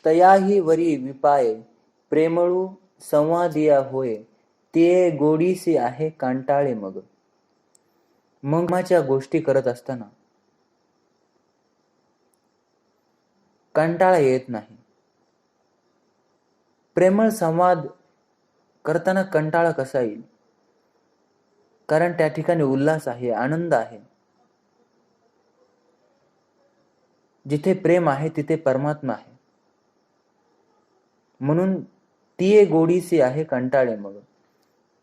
तयाही वरी विपाये, प्रेमळू संवादिया होय, ते गोडीसी आहे कांटाळे मग. मग प्रेमाच्या गोष्टी करत असताना कंटाळा येत नाही. प्रेमळ संवाद करताना कंटाळा कसा येईल? कारण त्या ठिकाणी उल्हास आहे, आनंद आहे. जिथे प्रेम आहे तिथे परमात्मा आहे. म्हणून ती गोडीसी आहे कंटाळे मग.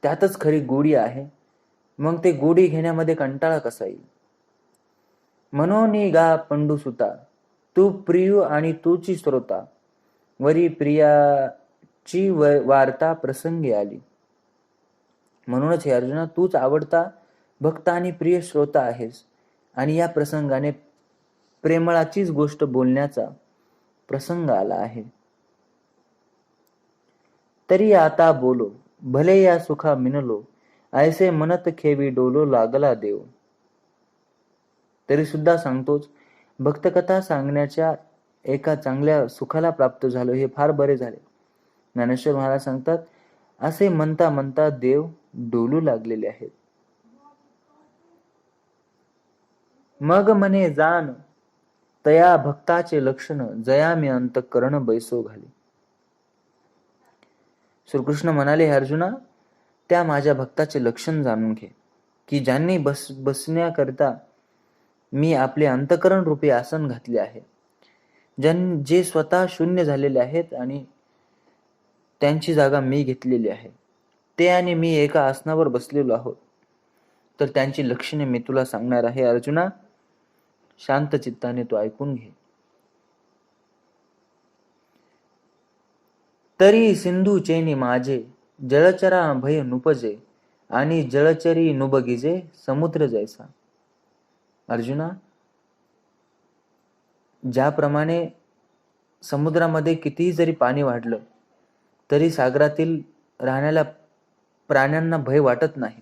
त्यातच खरी गोडी आहे. मग ते गोडी घेण्यामध्ये कंटाळा कसा येईल? म्हणून गा पंडुसुता, तू प्रिय आणि तूची श्रोता, वरी प्रियाची वार्ता प्रसंगी आली. म्हणूनच हे अर्जुना, तूच आवडता भक्त आणि प्रिय श्रोता आहेस, आणि या प्रसंगाने प्रेमळाचीच गोष्ट बोलण्याचा प्रसंग आला आहे. तरी आता बोलो, भले या सुखा मिनलो, ऐसे मनत खेवी डोलो लागला देव. तरी सुद्धा सांगतोच, भक्तकथा सांगण्याच्या एका चांगल्या सुखाला प्राप्त झालो, हे फार बरे झाले. ज्ञानेश्वर महाराज सांगतात, असे म्हणता म्हणता देव डोलू लागलेले आहेत. मग म्हणे जाण तया भक्ताचे लक्षण, जया मी अंतःकरण बैसो घाली. श्रीकृष्ण म्हणाले, हे अर्जुना, त्या माझ्या भक्ताचे लक्षण जाणून घे, की ज्यांनी बसण्याकरिता मी आपले अंतःकरण रूपी आसन घातले आहे, जे स्वतः शून्य झालेले आहेत आणि त्यांची जागा मी घेतलेली आहे, ते आणि मी एका आसनावर बसलेलो आहोत. तर त्यांची लक्षणे मी तुला सांगणार आहे. अर्जुना, शांत चित्ताने तू ऐकून घे. तरी सिंधू चेनी माझे, जळचरा भय नुपजे, आणि जळचरी नुबगिजे समुद्र जैसा. अर्जुना, ज्याप्रमाणे समुद्रामध्ये कितीही जरी पाणी वाढलं तरी सागरातील राहणाऱ्या प्राण्यांना भय वाटत नाही,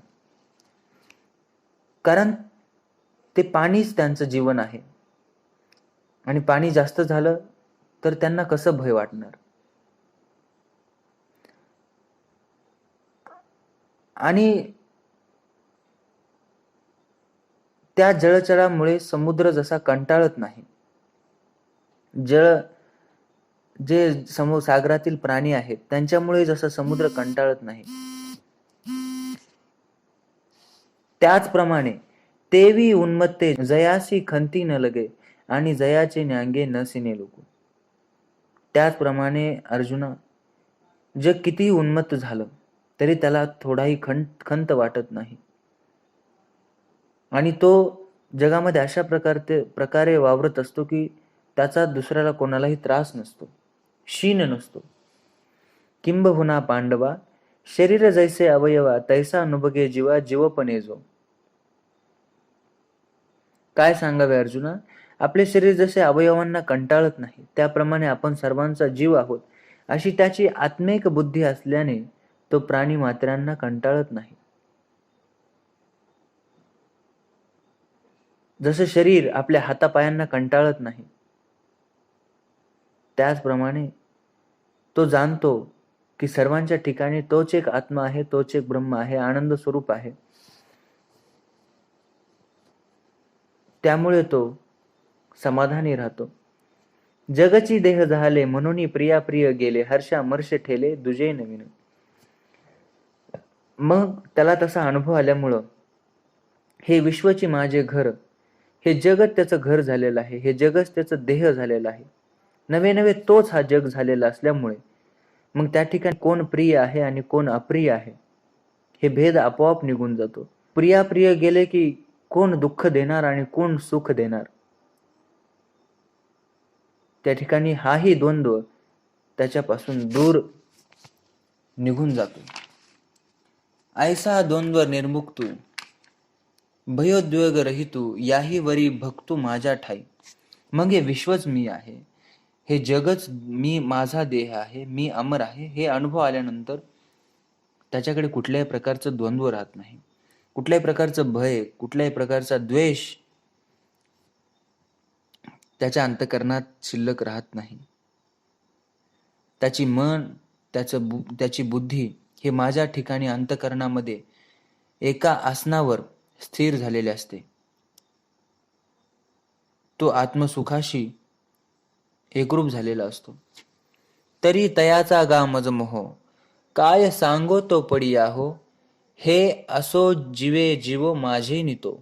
कारण ते पाणीच त्यांचं जीवन आहे. आणि पाणी जास्त झालं तर त्यांना कसं भय वाटणार? आणि त्या जळचरामुळे समुद्र जसा कंटाळत नाही, जे सागरातील प्राणी आहेत त्यांच्यामुळे जसा समुद्र कंटाळत नाही, त्याचप्रमाणे तेवी उन्मत्ते जयासी खंती न लगे, आणि जयाचे न्यांगे न सिने लोकू. त्याचप्रमाणे अर्जुना, जग कितीही उन्मत्त झालं तरी त्याला थोडाही खंत वाटत नाही, आणि तो जगामध्ये अशा प्रकारे वावरत असतो की त्याचा दुसऱ्याला कोणालाही त्रास नसतो, शीन नसतो. किंबहुना पांडवा, शरीर जैसे अवयवा, तैसा नुबगे जीवा जीवपणे जो. काय सांगावे अर्जुना, आपले शरीर जसे अवयवांना कंटाळत नाही, त्याप्रमाणे आपण सर्वांचा जीव आहोत, अशी त्याची आत्मिक बुद्धी असल्याने तो प्राणी मात्रांना कंटाळत नाही. जसं शरीर आपल्या हातापायांना कंटाळत नाही, त्याचप्रमाणे तो जाणतो की सर्वांच्या ठिकाणी तोच एक आत्मा आहे, तोच एक ब्रह्म आहे, आनंद स्वरूप आहे. त्यामुळे तो समाधानी राहतो. जगची देह झाले म्हणून प्रिया प्रिय गेले, हर्षा मर्ष ठेले दुजे नवीन. मग त्याला तसा अनुभव आल्यामुळं हे विश्वची माझे घर, हे जगत त्याचं घर झालेलं आहे, हे जगच त्याचं देह झालेलं आहे. नवे नवे तोच हा जग झालेला असल्यामुळे मग त्या ठिकाणी कोण प्रिय आहे आणि कोण अप्रिय आहे हे भेद आपोआप निघून जातो. प्रिया प्रिय गेले की कोण दुःख देणार आणि कोण सुख देणार, त्या ठिकाणी हाही द्वंद्व त्याच्यापासून दूर निघून जातो. ऐसा द्वंद्व निर्मुक्तू, भयोद्वेग रहितू, याही वरी भक्तू माझ्या ठाई. मग हे विश्वच मी आहे, हे जगच मी, माझा देह आहे, मी अमर आहे, हे अनुभव आल्यानंतर त्याच्याकडे कुठल्याही प्रकारचं द्वंद्व राहत नाही, कुठल्याही प्रकारचं भय, कुठल्याही प्रकारचा द्वेष त्याच्या अंतःकरणात शिल्लक राहत नाही. त्याची मन, त्याची बुद्धी हे माझ्या ठिकाणी अंतःकरणामध्ये एका आसनावर स्थिर झालेले असते. तो आत्मसुखाशी एकरूप झालेला असतो. तरी तयाचा गा मज मोह, काय सांगो तो पडिया हो, हे असो जीवे जीवो माझे नितो.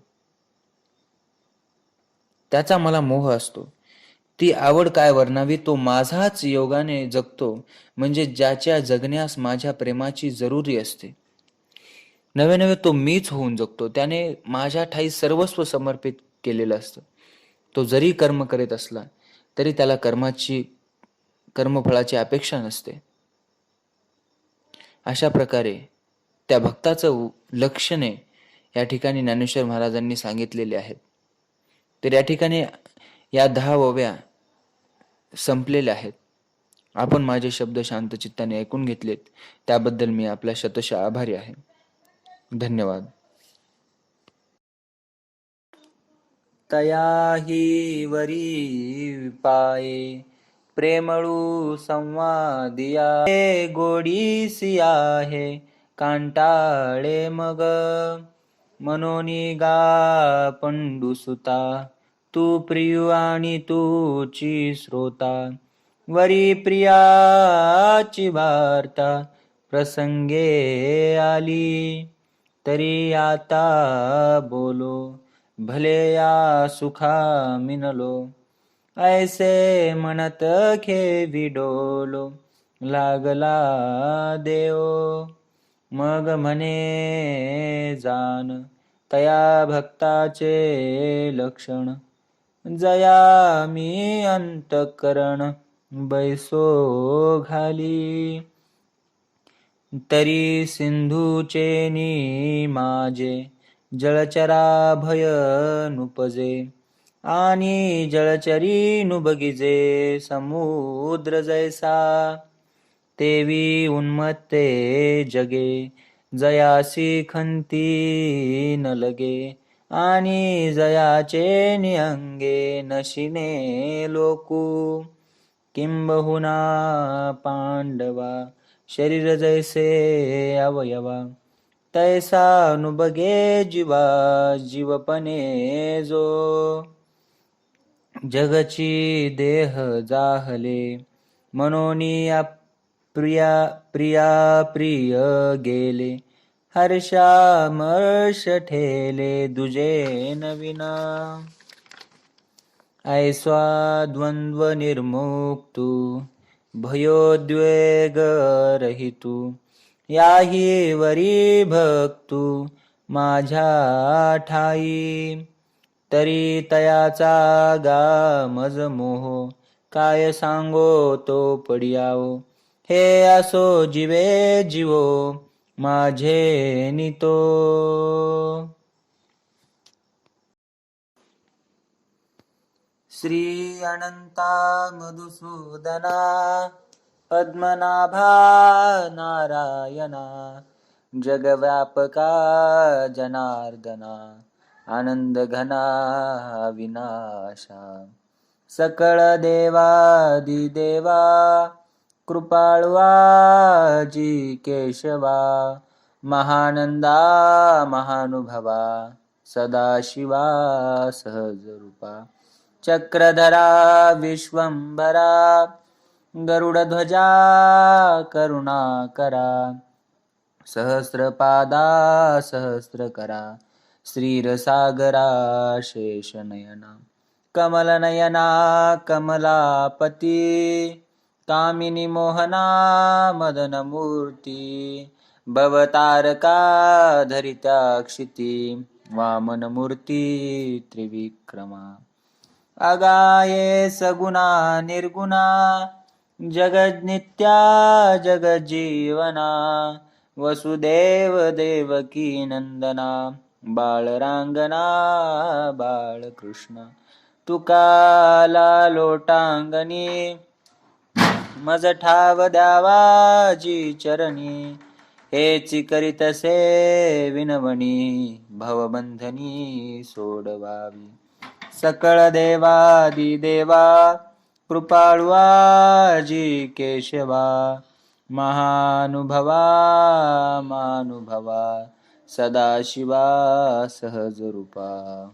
त्याचा मला मोह असतो. ती आवड काय वर्णावी, तो माझाच योगाने जगतो, म्हणजे ज्याच्या जगण्यास माझ्या प्रेमाची जरुरी असते. नवे नवे तो मीच होऊन जगतो. त्याने माझ्या ठाई सर्वस्व समर्पित केलेलं असतं. तो जरी कर्म करीत असला तरी त्याला कर्मफळाची अपेक्षा नसते. अशा प्रकारे त्या भक्ताचं लक्षणे या ठिकाणी ज्ञानेश्वर महाराजांनी सांगितलेले आहेत. तर या ठिकाणी या 10 ओव्या संपलेल्या आहेत. आपण माझे शब्द शांत चित्ताने ऐकून घेतलेत त्याबद्दल मी आपल्या शतशः आभारी आहे. धन्यवाद. तयाही वरी पाये प्रेमळू संवादिया, गोडीसी आहे कांटाळे मग, मनोनी गा पंडुसुता, तू प्रियू आणि तूची श्रोता, वरी प्रियाची वार्ता प्रसंगे आली, तरी आता बोलो भले या सुखा मिनलो, ऐसे म्हणत खेवी डोलो, लागला देव मग म्हणे जान, तया भक्ताचे लक्षण, जया मी अंतकरण बैसो घाली, तरी सिंधूचे नी माझे जळचरा भय नुपजे, आणि जळचरी नुबगिजे समुद्र जैसा, तेवी उन्मत्ते जगे जयासी खंती न लगे, आणि जयाचे निअंगे नशिने लोकू, किंबहुना पांडवा शरीर जैसे अवयवा, तैसा नुबगे जीवा जीवपणे जो, जगची देह जाहले मनोनी प्रिया प्रिया प्रिय गेले, हर्षामर्ष ठेले दुजे नवीना, ऐस्वा द्वंद्व निर्मुक्तू भयोद्वेग रहितू, याही वरी भक्तू माझ्या ठाई, तरी तयाचा गा मज मोह, काय सांगो तो पडियाओ, हे असो जीवे जीवो माझे नितो. श्री अनंता मधुसूदना पद्मनाभा नारायणा, जगव्यापका जनार्दना, आनंद घना विनाशा, सकळ देवादिदेवा कृपाळवा जी केशवा, महानंदा महानुभवा सदाशिवा सहज रूपा, चक्रधरा विश्वंभरा गरुडध्वजा करुणाकरा, सहस्रपादा सहस्रकरा, श्रीरसागरा शेषनयना, कमलनयना कमलापती, कामिनी मोहना मदनमूर्ती, भवतारका धरित्या क्षिती, वामनमूर्ती त्रिविक्रमा, अगाये सगुणा निर्गुणा, जगज्नित्या जगज्जीवना, वसुदेव देवकी नंदना, बाळरांगना बाळकृष्ण, तुकाला लोटांगणी, मज ठाव द्यावा जी चरणी, हेची करीतसे विनवणी, भवबंधनी सोडवावी, सकळ देवादिदेवा कृपाळवाजी केशवा महानुभवा मानुभवा सदाशिवा सहज रूपा.